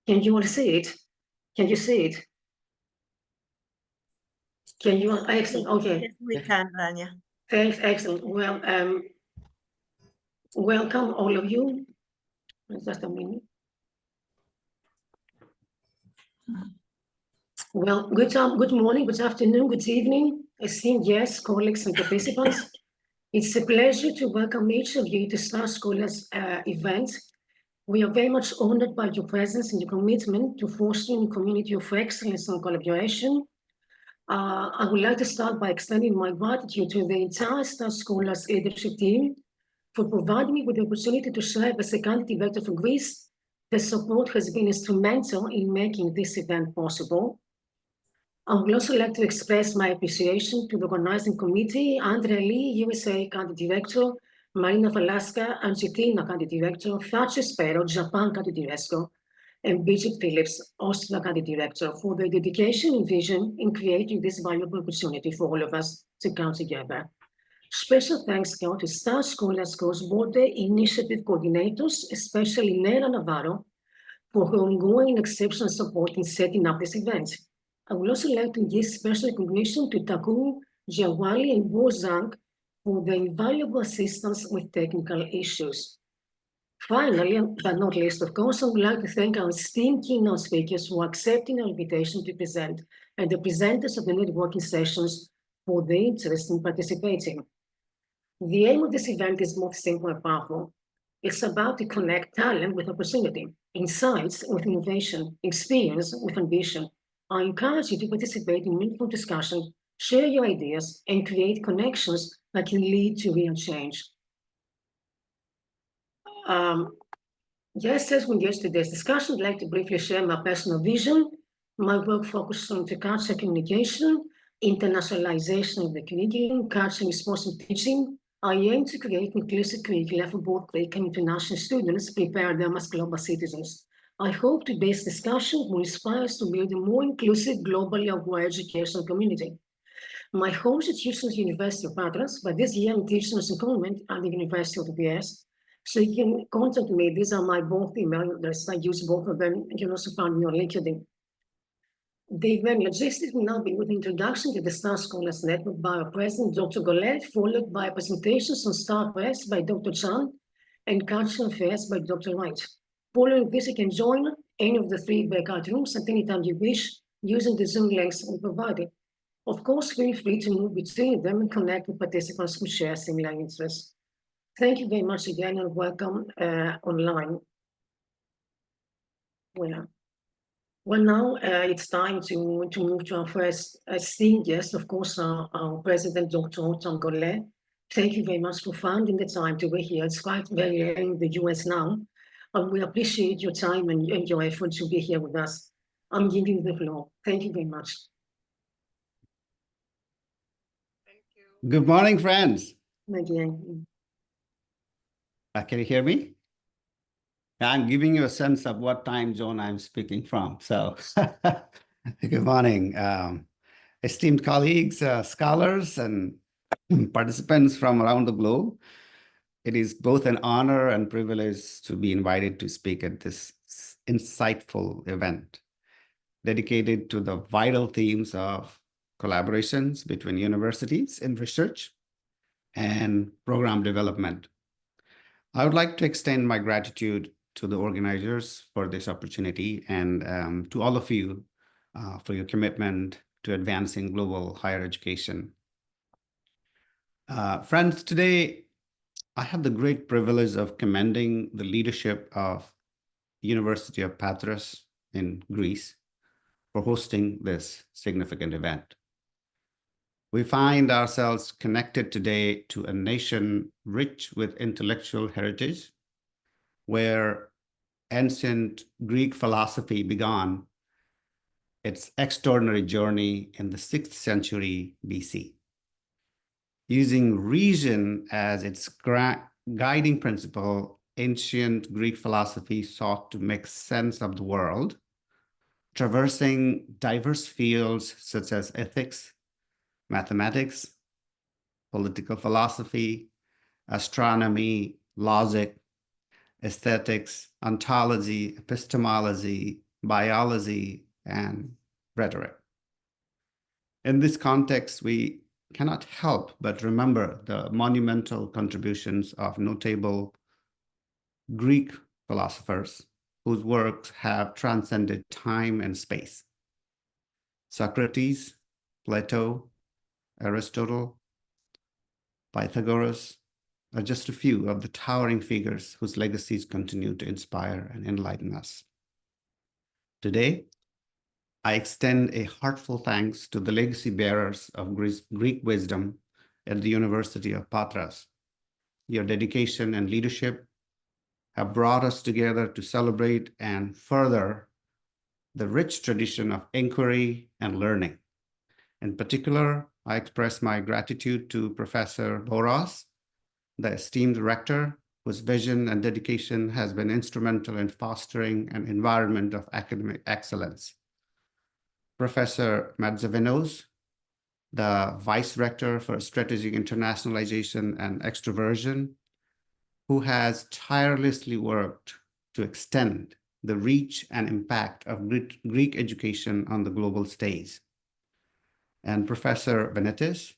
Can you all see it? Can you see it? Can you? Excellent. Okay. Yes, we can, Rania. Thanks. Excellent. Well, welcome all of you. Just a minute. Well, good morning, good afternoon, good evening, esteemed guests, colleagues, and participants. It's a pleasure to welcome each of you to Star Scholars event. We are very much honored by your presence and your commitment to fostering a community of excellence and collaboration. I would like to start by extending my gratitude to the entire Star Scholars leadership team for providing me with the opportunity to serve as a country director for Greece. The support has been instrumental in making this event possible. I would also like to express my appreciation to the organizing committee, Andrea Lee, USA Country Director, Marina Velasca, Argentina Country Director, Thatcher Sparrow, Japan Country Director, and Bridget Phillips, Austria Country Director, for their dedication and vision in creating this valuable opportunity for all of us to come together. Special thanks go to Star Scholars Cross-Border Initiative coordinators, especially Nera Navarro, for her ongoing and exceptional support in setting up this event. I would also like to give special recognition to Takuru, Giawali, and Bo Zhang for their invaluable assistance with technical issues. Finally, but not least, of course, I would like to thank our esteemed keynote speakers for accepting our invitation to present and the presenters of the networking sessions for their interest in participating. The aim of this event is both simple and powerful. It's about to connect talent with opportunity, insights with innovation, experience with ambition. I encourage you to participate in meaningful discussion, share your ideas, and create connections that can lead to real change. Just as we engage today's discussion, I'd like to briefly share my personal vision. My work focuses on intercultural communication, internationalization of the curriculum, cultural responsive teaching. I aim to create inclusive curricula for both Greek and international students, prepare them as global citizens. I hope today's discussion will inspire us to build a more inclusive, globally aware educational community. My home institution is University of Patras, but this year I'm teaching as a secondment at the University of PS. So you can contact me. These are my both email addresses. I use both of them. You can also find me on LinkedIn. The event logistics will now be with introduction to the Star Scholars Network by our president, Dr. Golet, followed by presentations on Star Press by Dr. Chan and Cultural Affairs by Dr. Wright. Following this, you can join any of the 3 breakout rooms at any time you wish using the Zoom links we provided. Of course, feel free to move between them and connect with participants who share similar interests. Thank you very much again and welcome online. Well, now it's time to move to our first esteemed guest, of course, our president, Dr. Tom Gollet. Thank you very much for finding the time to be here. It's quite very early in the US now, but we appreciate your time and your effort to be here with us. I'm giving you the floor. Thank you very much. Thank you. Good morning, friends. Again. Can you hear me? I'm giving you a sense of what time zone I'm speaking from. So good morning, esteemed colleagues, scholars, and participants from around the globe. It is both an honor and privilege to be invited to speak at this insightful event dedicated to the vital themes of collaborations between universities in research and program development. I would like to extend my gratitude to the organizers for this opportunity and to all of you for your commitment to advancing global higher education. Friends, today I have the great privilege of commending the leadership of University of Patras in Greece for hosting this significant event. We find ourselves connected today to a nation rich with intellectual heritage, where ancient Greek philosophy began its extraordinary journey in the 6th century BC. Using reason as its guiding principle, ancient Greek philosophy sought to make sense of the world, traversing diverse fields such as ethics, mathematics, political philosophy, astronomy, logic, aesthetics, ontology, epistemology, biology, and rhetoric. In this context, we cannot help but remember the monumental contributions of notable Greek philosophers whose works have transcended time and space. Socrates, Plato, Aristotle, Pythagoras are just a few of the towering figures whose legacies continue to inspire and enlighten us. Today, I extend a heartfelt thanks to the legacy bearers of Greek wisdom at the University of Patras. Your dedication and leadership have brought us together to celebrate and further the rich tradition of inquiry and learning. In particular, I express my gratitude to Professor Boras, the esteemed rector, whose vision and dedication has been instrumental in fostering an environment of academic excellence. Professor Matzavenos, the Vice Rector for Strategic Internationalization and Extroversion, who has tirelessly worked to extend the reach and impact of Greek education on the global stage. And Professor Benetis,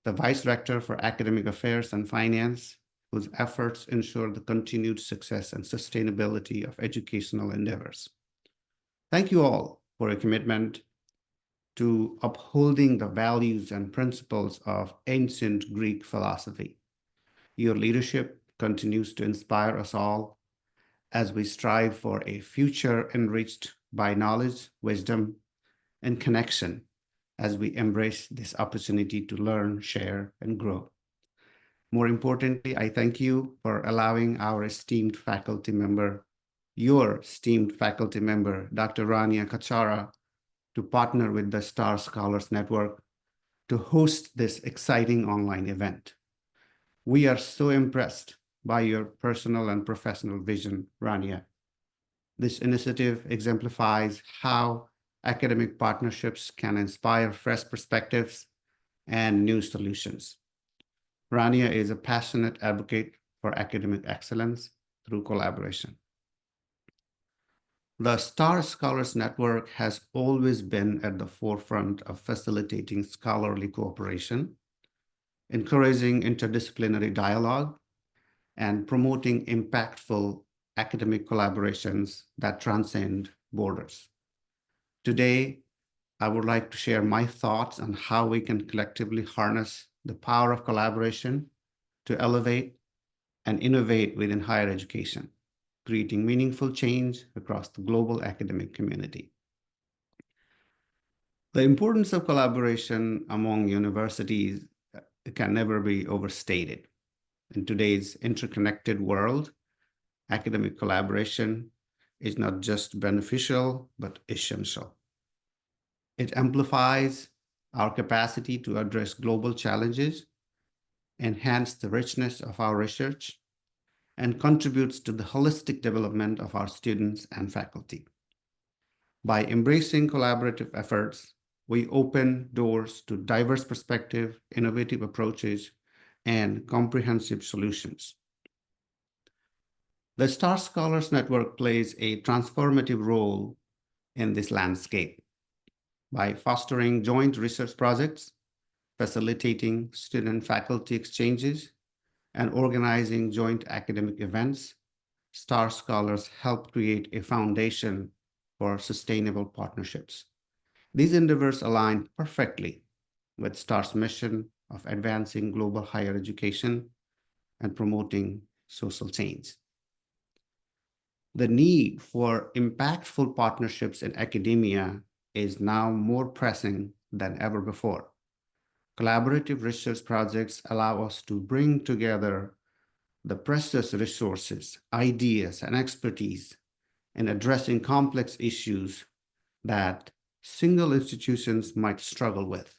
the Vice Rector for Academic Affairs and Finance, whose efforts ensure the continued success and sustainability of educational endeavors. Thank you all for your commitment to upholding the values and principles of ancient Greek philosophy. Your leadership continues to inspire us all as we strive for a future enriched by knowledge, wisdom, and connection as we embrace this opportunity to learn, share, and grow. More importantly, I thank you for allowing our esteemed faculty member, your esteemed faculty member, Dr. Rania Kachara, to partner with the Star Scholars Network to host this exciting online event. We are so impressed by your personal and professional vision, Rania. This initiative exemplifies how academic partnerships can inspire fresh perspectives and new solutions. Rania is a passionate advocate for academic excellence through collaboration. The Star Scholars Network has always been at the forefront of facilitating scholarly cooperation, encouraging interdisciplinary dialogue, and promoting impactful academic collaborations that transcend borders. Today, I would like to share my thoughts on how we can collectively harness the power of collaboration to elevate and innovate within higher education, creating meaningful change across the global academic community. The importance of collaboration among universities can never be overstated. In today's interconnected world, academic collaboration is not just beneficial, but essential. It amplifies our capacity to address global challenges, enhance the richness of our research, and contributes to the holistic development of our students and faculty. By embracing collaborative efforts, we open doors to diverse perspectives, innovative approaches, and comprehensive solutions. The Star Scholars Network plays a transformative role in this landscape by fostering joint research projects, facilitating student-faculty exchanges, and organizing joint academic events. Star Scholars help create a foundation for sustainable partnerships. These endeavors align perfectly with STAR's mission of advancing global higher education and promoting social change. The need for impactful partnerships in academia is now more pressing than ever before. Collaborative research projects allow us to bring together the precious resources, ideas, and expertise in addressing complex issues that single institutions might struggle with.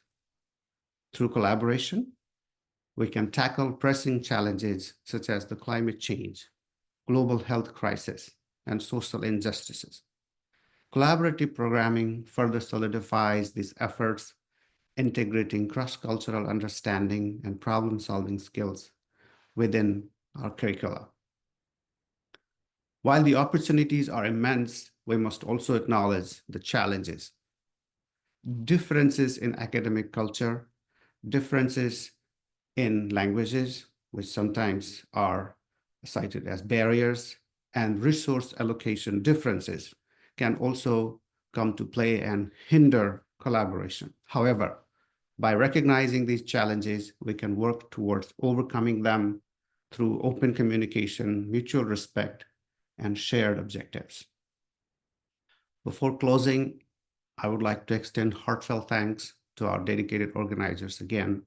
Through collaboration, we can tackle pressing challenges such as the climate change, global health crisis, and social injustices. Collaborative programming further solidifies these efforts, integrating cross-cultural understanding and problem-solving skills within our curricula. While the opportunities are immense, we must also acknowledge the challenges. Differences in academic culture, differences in languages, which sometimes are cited as barriers, and resource allocation differences can also come to play and hinder collaboration. However, by recognizing these challenges, we can work towards overcoming them through open communication, mutual respect, and shared objectives. Before closing, I would like to extend heartfelt thanks to our dedicated organizers again,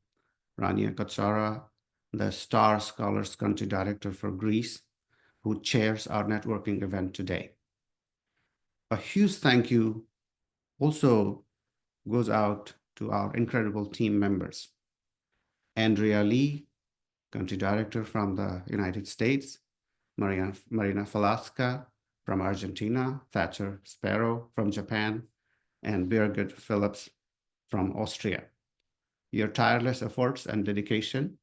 Rania Katsara, the Star Scholars Country Director for Greece, who chairs our networking event today. A huge thank you also goes out to our incredible team members. Andrea Lee, Country Director from the United States, Marina Falasca from Argentina, Thatcher Sparrow from Japan, and Birgit Phillips from Austria. Your tireless efforts and dedication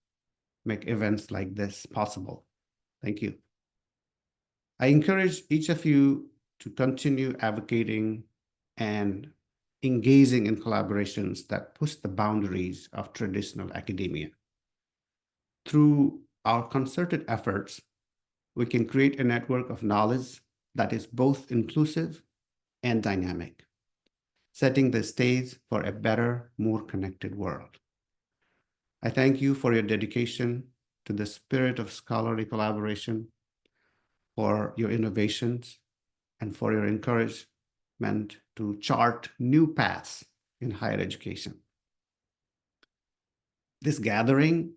make events like this possible. Thank you. I encourage each of you to continue advocating and engaging in collaborations that push the boundaries of traditional academia. Through our concerted efforts, we can create a network of knowledge that is both inclusive and dynamic, setting the stage for a better, more connected world. I thank you for your dedication to the spirit of scholarly collaboration, for your innovations, and for your encouragement to chart new paths in higher education. This gathering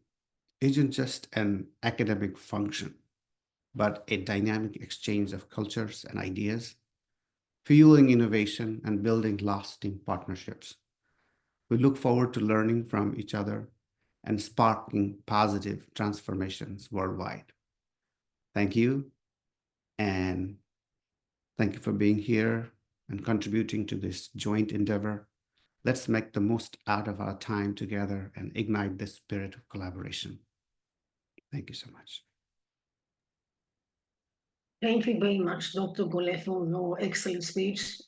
isn't just an academic function, but a dynamic exchange of cultures and ideas, fueling innovation and building lasting partnerships. We look forward to learning from each other and sparking positive transformations worldwide. Thank you, and thank you for being here and contributing to this joint endeavor. Let's make the most out of our time together and ignite the spirit of collaboration. Thank you so much. Thank you very much, Dr. Gole, for your excellent speech.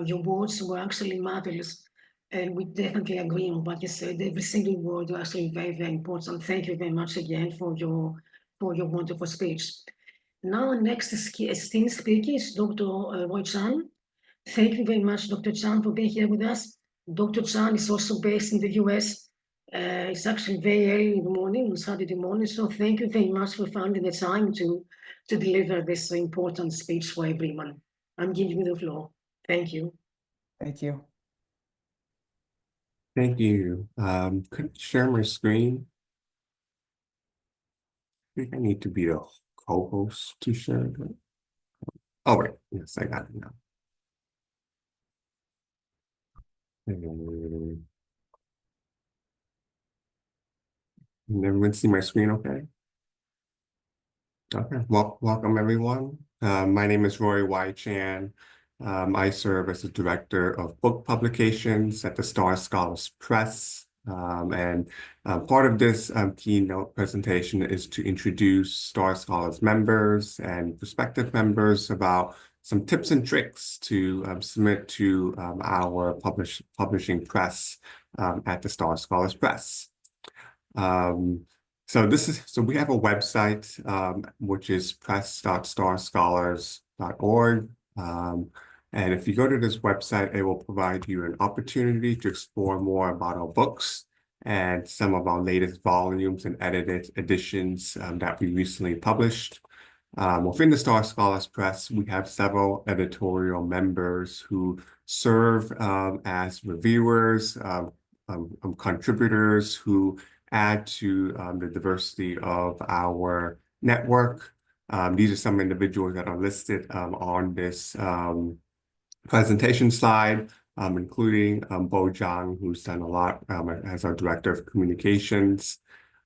Your words were actually marvelous, and we definitely agree on what you said. Every single word was actually very, very important. Thank you very much again for your wonderful speech. Now, our next esteemed speaker is Dr. Roy Chan. Thank you very much, Dr. Chan, for being here with us. Dr. Chan is also based in the US. It's actually very early in the morning, on Saturday morning. So thank you very much for finding the time to deliver this important speech for everyone. I'm giving you the floor. Thank you. Thank you. Thank you. Could I share my screen? I think I need to be a co-host to share it. Oh, wait. Yes, I got it now. Can everyone see my screen okay? Okay, well, welcome everyone. My name is Roy Y. Chan. I serve as the Director of Book Publications at the Star Scholars Press. And part of this keynote presentation is to introduce Star Scholars members and prospective members about some tips and tricks to submit to our publishing press at the Star Scholars Press. So we have a website, which is press.starscholars.org. And if you go to this website, it will provide you an opportunity to explore more about our books and some of our latest volumes and edited editions that we recently published. Within the Star Scholars Press, we have several editorial members who serve as reviewers, contributors who add to the diversity of our network. These are some individuals that are listed on this presentation slide, including Bo Zhang, who's done a lot as our Director of Communications.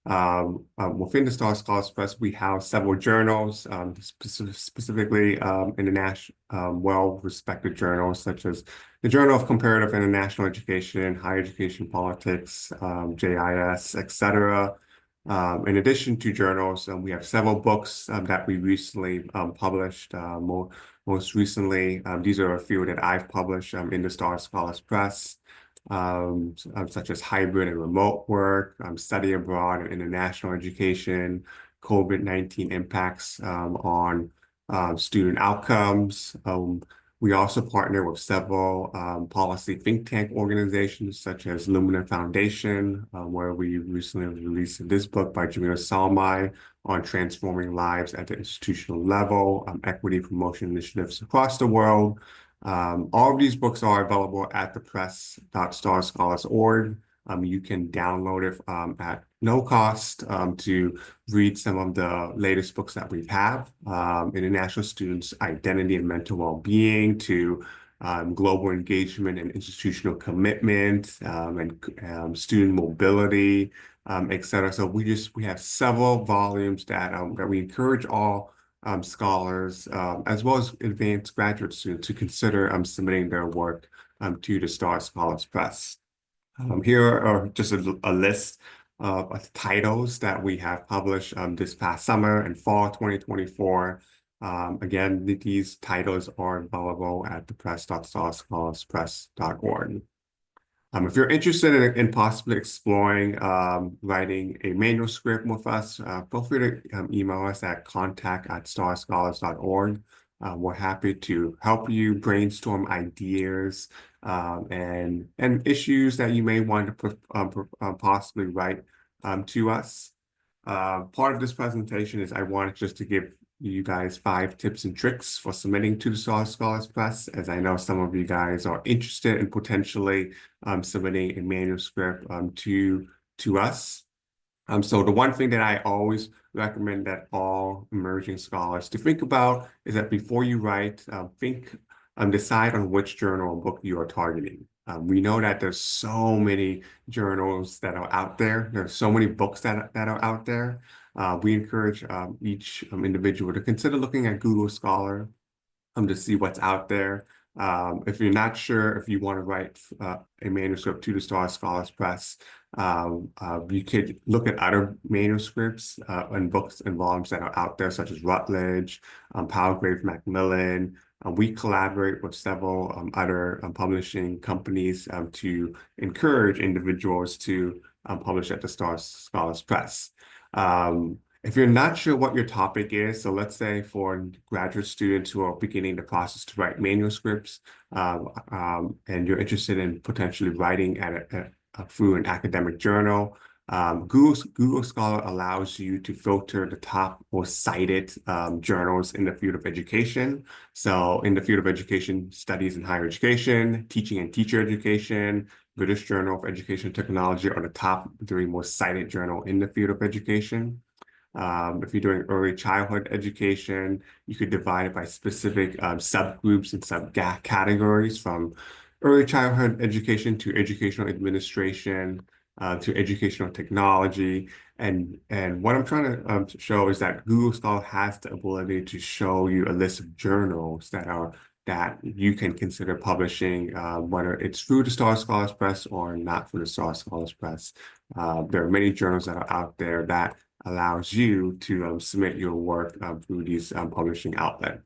Within the Star Scholars Press, we have several journals, specifically international, well-respected journals such as the Journal of Comparative International Education, Higher Education Politics, JIS, etc. In addition to journals, we have several books that we recently published. Most recently, these are a few that I've published in the Star Scholars Press, such as Hybrid and Remote Work, Study Abroad and International Education, COVID-19 Impacts on Student Outcomes. We also partner with several policy think tank organizations such as Lumina Foundation, where we recently released this book by Jamil Salmai on transforming lives at the institutional level, equity promotion initiatives across the world. All of these books are available at thepress.starscholars.org. You can download it at no cost to read some of the latest books that we have. International Students' Identity and Mental Well-Being to global engagement and institutional commitment and student mobility, et cetera. So we have several volumes that we encourage all scholars as well as advanced graduate students to consider submitting their work to the Star Scholars Press. Here are just a list of titles that we have published this past summer and fall 2024. Again, these titles are available at thepress.starscholarspress.org. If you're interested in possibly exploring writing a manuscript with us, feel free to email us at contact@starscholars.org. We're happy to help you brainstorm ideas and issues that you may want to possibly write to us. Part of this presentation is I wanted just to give you guys 5 tips and tricks for submitting to the Star Scholars Press, as I know some of you guys are interested in potentially submitting a manuscript to us. So the one thing that I always recommend that all emerging scholars to think about is that before you write, decide on which journal or book you are targeting. We know that there's so many journals that are out there. There's so many books that are out there. We encourage each individual to consider looking at Google Scholar to see what's out there. If you're not sure if you want to write a manuscript to the Star Scholars Press, you could look at other manuscripts and books and volumes that are out there, such as Routledge, Palgrave Macmillan. We collaborate with several other publishing companies to encourage individuals to publish at the Star Scholars Press. If you're not sure what your topic is, so let's say for graduate students who are beginning the process to write manuscripts, and you're interested in potentially writing through an academic journal, Google Scholar allows you to filter the top most cited journals in the field of education. So in the field of education, studies in higher education, teaching and teacher education, British Journal of Education Technology are the top 3 most cited journal in the field of education. If you're doing early childhood education, you could divide it by specific subgroups and subcategories, from early childhood education to educational administration to educational technology. And what I'm trying to show is that Google Scholar has the ability to show you a list of journals that you can consider publishing, whether it's through the Star Scholars Press or not through the Star Scholars Press. There are many journals that are out there that allows you to submit your work through these publishing outlets.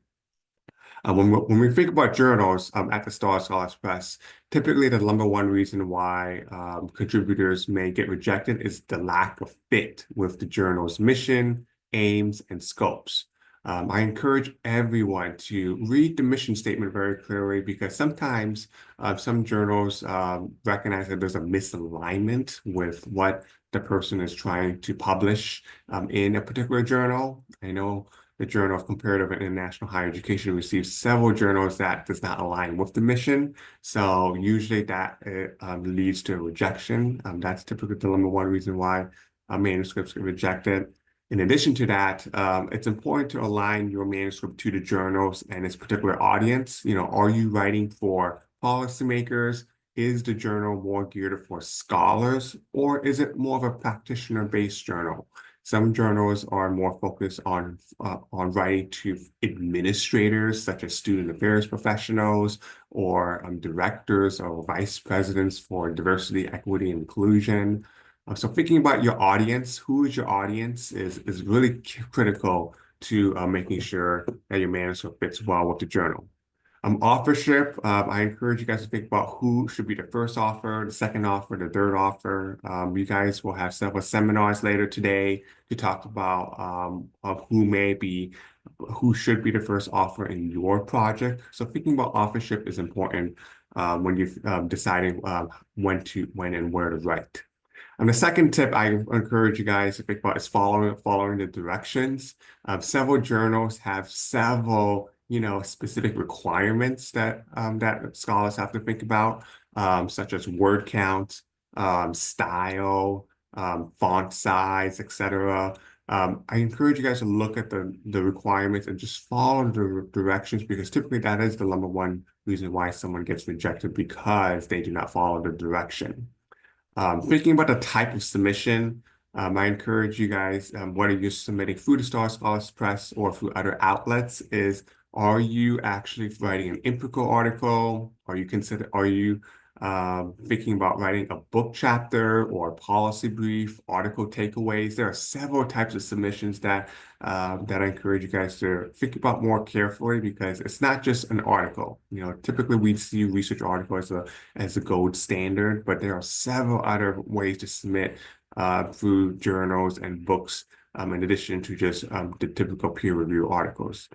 When we think about journals at the Star Scholars Press, typically the #1 reason why contributors may get rejected is the lack of fit with the journal's mission, aims, and scopes. I encourage everyone to read the mission statement very clearly, because sometimes some journals recognize that there's a misalignment with what the person is trying to publish in a particular journal. I know the Journal of Comparative and International Higher Education receives several journals that does not align with the mission. So usually that leads to a rejection. That's typically the #1 reason why manuscripts get rejected. In addition to that, it's important to align your manuscript to the journals and its particular audience. Are you writing for policymakers? Is the journal more geared for scholars, or is it more of a practitioner-based journal? Some journals are more focused on writing to administrators, such as student affairs professionals, or directors or vice presidents for diversity, equity, and inclusion. So thinking about your audience, who is your audience is really critical to making sure that your manuscript fits well with the journal. Authorship, I encourage you guys to think about who should be the first author, the second author, the third author. You guys will have several seminars later today to talk about who should be the first author in your project. So thinking about authorship is important when you're deciding when and where to write. And the second tip I encourage you guys to think about is following the directions. Several journals have several, specific requirements that scholars have to think about, such as word count, style, font size, etc. I encourage you guys to look at the requirements and just follow the directions, because typically that is the number one reason why someone gets rejected, because they do not follow the direction. Thinking about the type of submission, I encourage you guys, whether you're submitting through the Scholars Press or through other outlets, are you actually writing an empirical article? Are you thinking about writing a book chapter or a policy brief, article takeaways? There are several types of submissions that I encourage you guys to think about more carefully, because it's not just an article. Typically we see research article as a gold standard, but there are several other ways to submit through journals and books, in addition to just the typical peer review articles.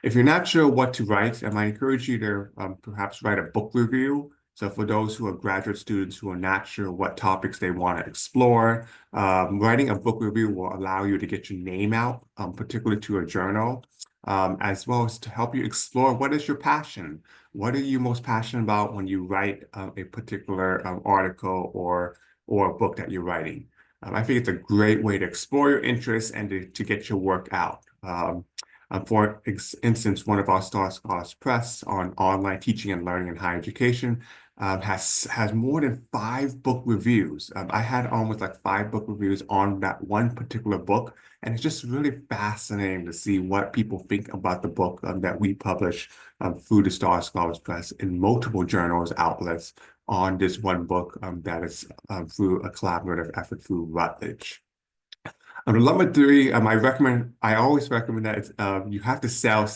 If you're not sure what to write, I encourage you to perhaps write a book review. So for those who are graduate students who are not sure what topics they want to explore, writing a book review will allow you to get your name out, particularly to a journal, as well as to help you explore what is your passion. What are you most passionate about when you write a particular article or a book that you're writing? I think it's a great way to explore your interests and to get your work out. For instance, one of our Scholars Press on online teaching and learning in higher education has more than 5 book reviews. I had almost like 5 book reviews on that one particular book, and it's just really fascinating to see what people think about the book that we publish through the Scholars Press in multiple journals, outlets on this one book that is through a collaborative effort through Routledge. Number 3, I always recommend that you have to sell.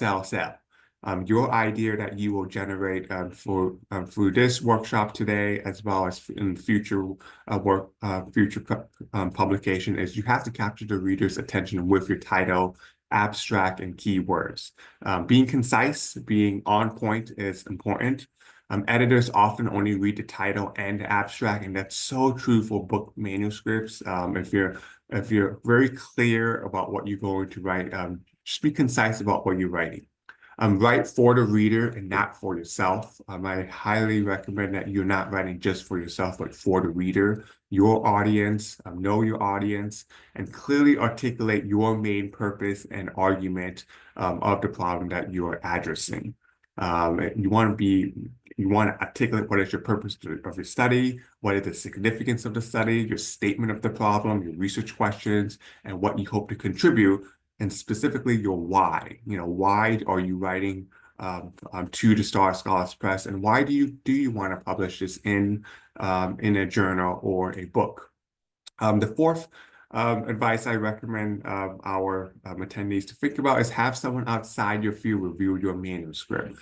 Your idea that you will generate through this workshop today, as well as in future publication, is you have to capture the reader's attention with your title, abstract, and keywords. Being concise, being on point is important. Editors often only read the title and the abstract, and that's so true for book manuscripts. If you're very clear about what you're going to write, just be concise about what you're writing. Write for the reader and not for yourself. I highly recommend that you're not writing just for yourself, but for the reader, your audience. Know your audience and clearly articulate your main purpose and argument of the problem that you're addressing. You want to articulate what is your purpose of your study, what is the significance of the study, your statement of the problem, your research questions, and what you hope to contribute, and specifically your why. Why are you writing to the Scholars Press, and why do you want to publish this in a journal or a book? The fourth advice I recommend our attendees to think about is have someone outside your field review your manuscript,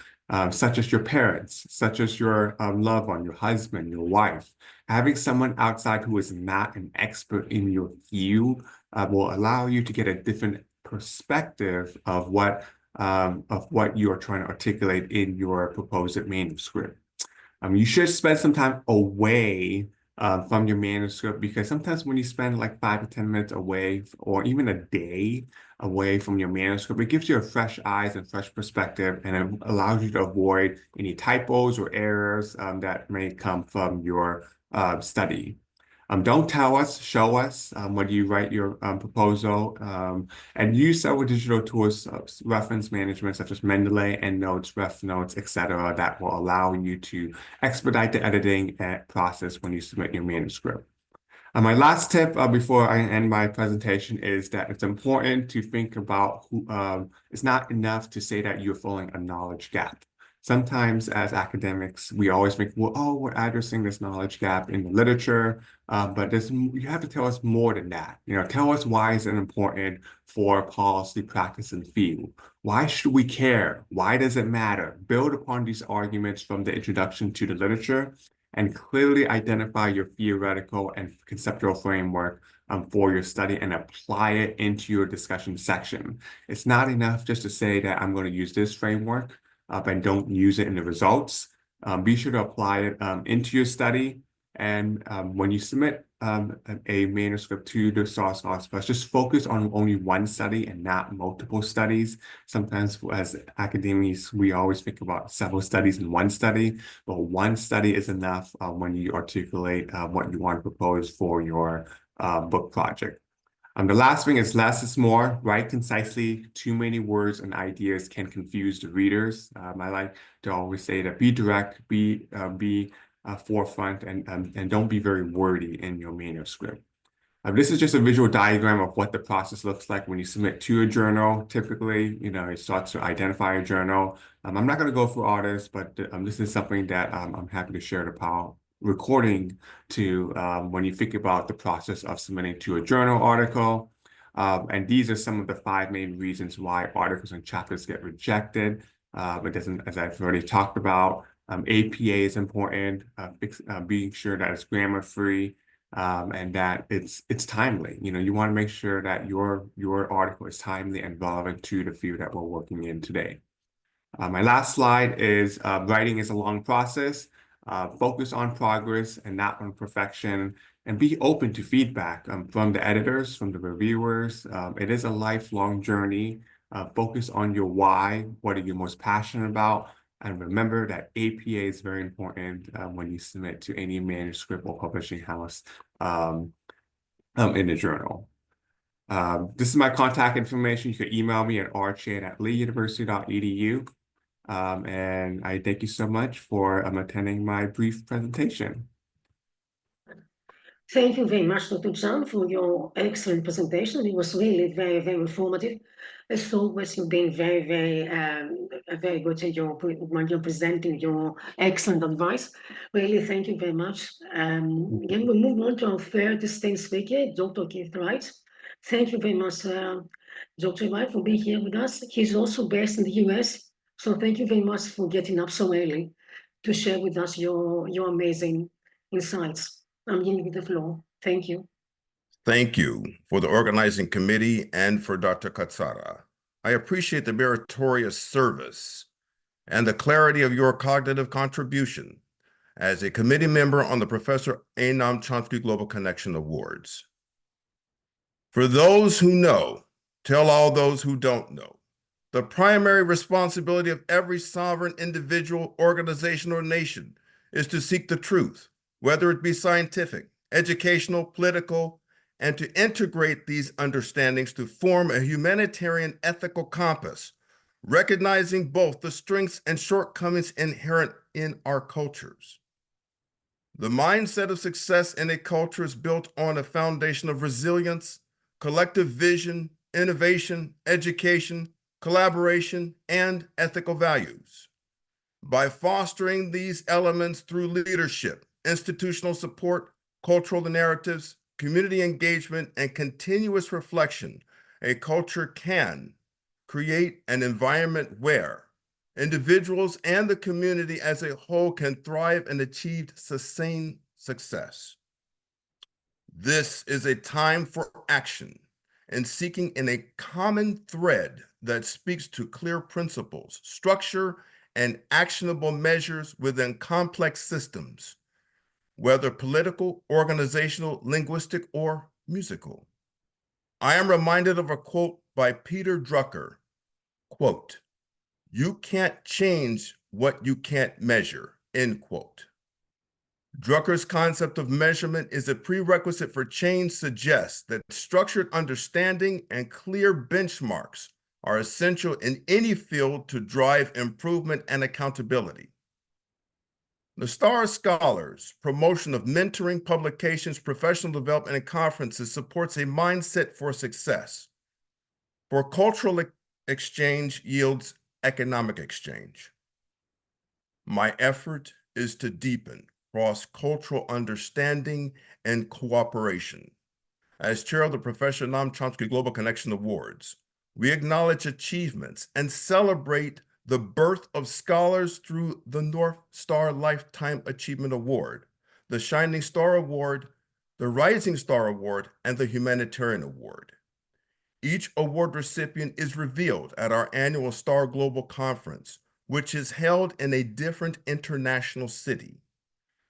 such as your parents, such as your loved one, your husband, your wife. Having someone outside who is not an expert in your field will allow you to get a different perspective of what you are trying to articulate in your proposed manuscript. You should spend some time away from your manuscript, because sometimes when you spend like 5 to 10 minutes away, or even a day away from your manuscript, it gives you a fresh eyes and fresh perspective, and it allows you to avoid any typos or errors that may come from your study. Don't tell us, show us when you write your proposal, and use several digital tools, reference management, such as Mendeley, EndNotes, RefNotes, etc., that will allow you to expedite the editing process when you submit your manuscript. My last tip before I end my presentation is that it's important to think about it's not enough to say that you're filling a knowledge gap. Sometimes as academics, we always think, well, oh, we're addressing this knowledge gap in the literature, but you have to tell us more than that. Tell us why is it important for policy practice in the field? Why should we care? Why does it matter? Build upon these arguments from the introduction to the literature and clearly identify your theoretical and conceptual framework for your study and apply it into your discussion section. It's not enough just to say that I'm going to use this framework and don't use it in the results. Be sure to apply it into your study. And when you submit a manuscript to the SAR Scholars Plus, just focus on only one study and not multiple studies. Sometimes as academics, we always think about several studies in one study, but one study is enough when you articulate what you want to propose for your book project. The last thing is less is more. Write concisely. Too many words and ideas can confuse the readers. I like to always say that be direct, be forefront, and don't be very wordy in your manuscript. This is just a visual diagram of what the process looks like when you submit to a journal. Typically, it starts to identify a journal. I'm not going to go through all this, but this is something that I'm happy to share the power recording to when you think about the process of submitting to a journal article. And these are some of the 5 main reasons why articles and chapters get rejected. It doesn't, as I've already talked about, APA is important, being sure that it's grammar-free, and that it's timely. You want to make sure that your article is timely and relevant to the field that we're working in today. My last slide is writing is a long process. Focus on progress and not on perfection, and be open to feedback from the editors, from the reviewers. It is a lifelong journey. Focus on your why. What are you most passionate about? And remember that APA is very important when you submit to any manuscript or publishing house in the journal. This is my contact information. You can email me at rchat@leeuniversity.edu. And I thank you so much for attending my brief presentation. Thank you very much, Dr. Chan, for your excellent presentation. It was really very, very informative. As always, you've been very, very good when you're presenting your excellent advice. Really, thank you very much. Again, we move on to our third distinguished speaker, Dr. Keith Wright. Thank you very much, Dr. Wright, for being here with us. He's also based in the US, so thank you very much for getting up so early to share with us your amazing insights. I'm giving you the floor. Thank you. Thank you for the organizing committee and for Dr. Katsara. I appreciate the meritorious service and the clarity of your cognitive contribution as a committee member on the Professor A. Noam Chomsky Global Connection Awards. For those who know, tell all those who don't know. The primary responsibility of every sovereign individual, organization, or nation is to seek the truth, whether it be scientific, educational, political, and to integrate these understandings to form a humanitarian ethical compass, recognizing both the strengths and shortcomings inherent in our cultures. The mindset of success in a culture is built on a foundation of resilience, collective vision, innovation, education, collaboration, and ethical values. By fostering these elements through leadership, institutional support, cultural narratives, community engagement, and continuous reflection, a culture can create an environment where individuals and the community as a whole can thrive and achieve sustained success. This is a time for action and seeking in a common thread that speaks to clear principles, structure, and actionable measures within complex systems, whether political, organizational, linguistic, or musical. I am reminded of a quote by Peter Drucker, quote, "You can't change what you can't measure," end quote. Drucker's concept of measurement is a prerequisite for change suggests that structured understanding and clear benchmarks are essential in any field to drive improvement and accountability. The STAR Scholars promotion of mentoring, publications, professional development, and conferences supports a mindset for success. For cultural exchange yields economic exchange. My effort is to deepen cross-cultural understanding and cooperation. As chair of the Professor Noam Chomsky Global Connection Awards, we acknowledge achievements and celebrate the birth of scholars through the North Star Lifetime Achievement Award, the Shining Star Award, the Rising Star Award, and the Humanitarian Award. Each award recipient is revealed at our annual Star Global Conference, which is held in a different international city.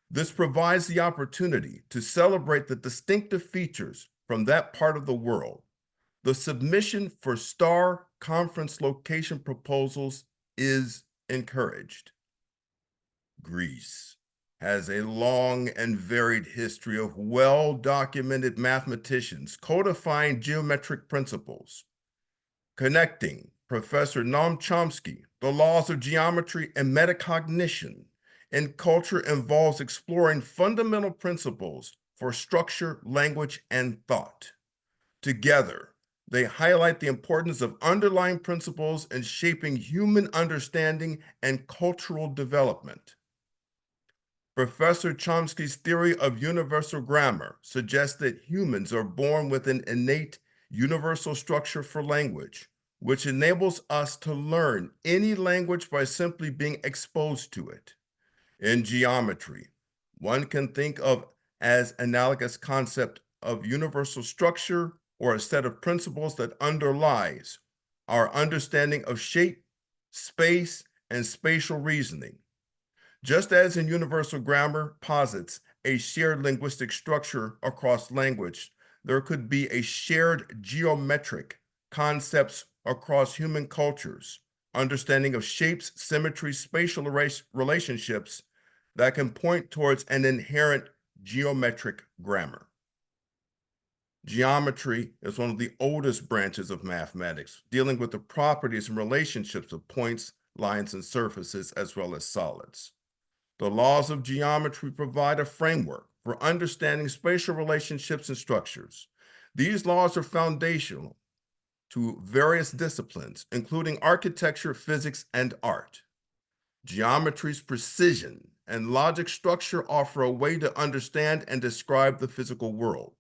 This provides the opportunity to celebrate the distinctive features from that part of the world. The submission for STAR conference location proposals is encouraged. Greece has a long and varied history of well-documented mathematicians codifying geometric principles. Connecting Professor Noam Chomsky, the laws of geometry and metacognition in culture involves exploring fundamental principles for structure, language, and thought. Together, they highlight the importance of underlying principles in shaping human understanding and cultural development. Professor Chomsky's theory of universal grammar suggests that humans are born with an innate universal structure for language, which enables us to learn any language by simply being exposed to it. In geometry, one can think of as analogous concept of universal structure or a set of principles that underlies our understanding of shape, space, and spatial reasoning. Just as in universal grammar posits a shared linguistic structure across language, there could be a shared geometric concepts across human cultures, understanding of shapes, symmetry, spatial relationships that can point towards an inherent geometric grammar. Geometry is one of the oldest branches of mathematics, dealing with the properties and relationships of points, lines, and surfaces, as well as solids. The laws of geometry provide a framework for understanding spatial relationships and structures. These laws are foundational to various disciplines, including architecture, physics, and art. Geometry's precision and logic structure offer a way to understand and describe the physical world.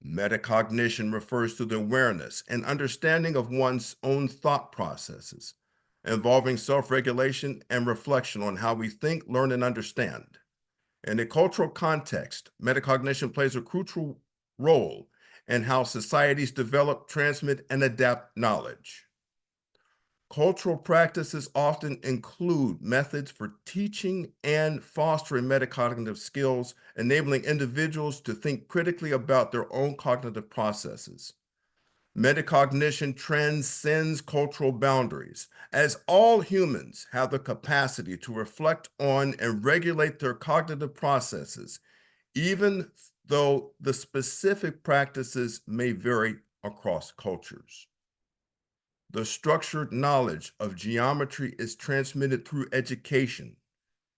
Metacognition refers to the awareness and understanding of one's own thought processes, involving self-regulation and reflection on how we think, learn, and understand. In a cultural context, metacognition plays a crucial role in how societies develop, transmit, and adapt knowledge. Cultural practices often include methods for teaching and fostering metacognitive skills, enabling individuals to think critically about their own cognitive processes. Metacognition transcends cultural boundaries, as all humans have the capacity to reflect on and regulate their cognitive processes, even though the specific practices may vary across cultures. The structured knowledge of geometry is transmitted through education,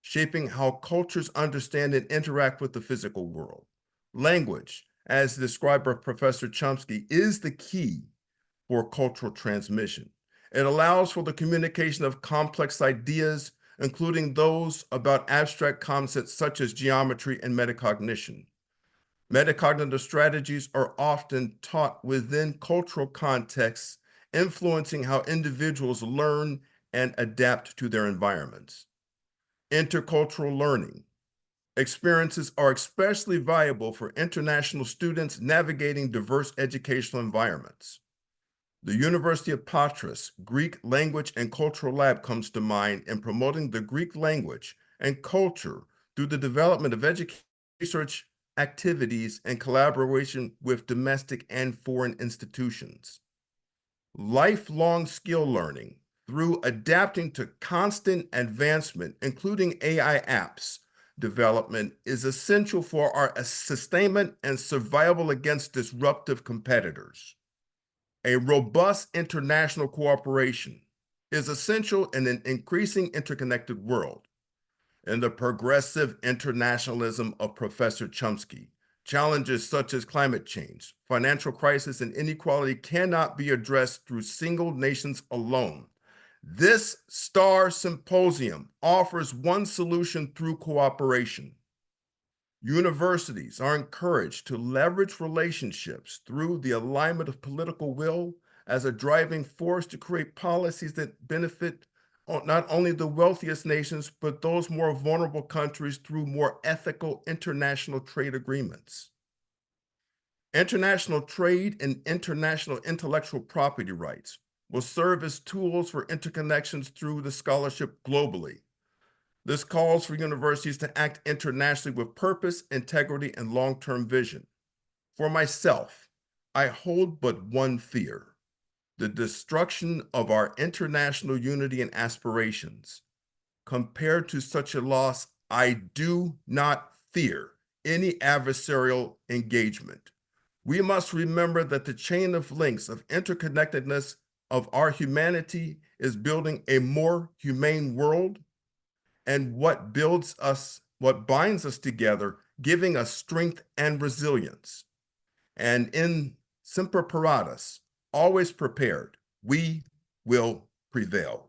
shaping how cultures understand and interact with the physical world. Language, as described by Professor Chomsky, is the key for cultural transmission. It allows for the communication of complex ideas, including those about abstract concepts such as geometry and metacognition. Metacognitive strategies are often taught within cultural contexts, influencing how individuals learn and adapt to their environments. Intercultural learning experiences are especially valuable for international students navigating diverse educational environments. The University of Patras Greek Language and Cultural Lab comes to mind in promoting the Greek language and culture through the development of education research activities and collaboration with domestic and foreign institutions. Lifelong skill learning through adapting to constant advancement, including AI apps development, is essential for our sustainment and survival against disruptive competitors. A robust international cooperation is essential in an increasing interconnected world. In the progressive internationalism of Professor Chomsky, challenges such as climate change, financial crisis, and inequality cannot be addressed through single nations alone. This STAR Symposium offers one solution through cooperation. Universities are encouraged to leverage relationships through the alignment of political will as a driving force to create policies that benefit not only the wealthiest nations, but those more vulnerable countries through more ethical international trade agreements. International trade and international intellectual property rights will serve as tools for interconnections through the scholarship globally. This calls for universities to act internationally with purpose, integrity, and long-term vision. For myself, I hold but one fear: the destruction of our international unity and aspirations. Compared to such a loss, I do not fear any adversarial engagement. We must remember that the chain of links of interconnectedness of our humanity is building a more humane world, and what binds us together, giving us strength and resilience. And in Semper Paratus, always prepared, we will prevail.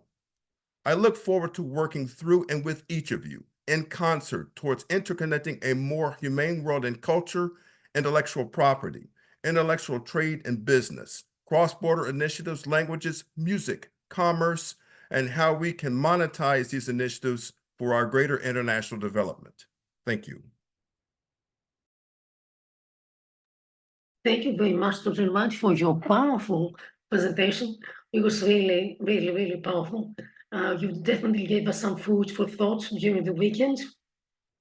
I look forward to working through and with each of you in concert towards interconnecting a more humane world in culture, intellectual property, intellectual trade and business, cross-border initiatives, languages, music, commerce, and how we can monetize these initiatives for our greater international development. Thank you. Thank you very much, Dr. White, for your powerful presentation. It was really, really, really powerful. You definitely gave us some food for thought during the weekend.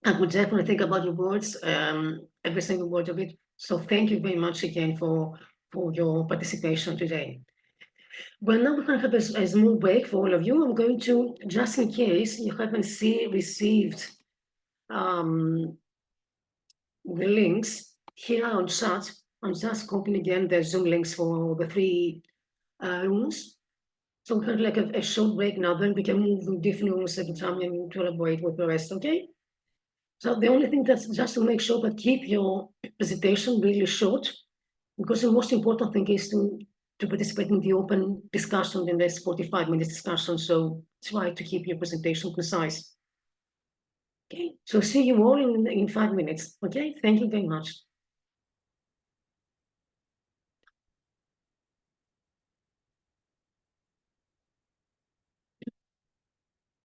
I would definitely think about your words, every single word of it. So thank you very much again for your participation today. Well, now we're going to have a small break for all of you. I'm going to, just in case you haven't received the links here on chat, I'm just copying again the Zoom links for the 3 rooms. So we're kind of like a short break now, then we can move in different rooms every time and to elaborate with the rest, okay? So the only thing that's just to make sure that keep your presentation really short, because the most important thing is to participate in the open discussion in this 45-minute discussion. So try to keep your presentation concise. Okay, so see you all in 5 minutes. Okay, thank you very much.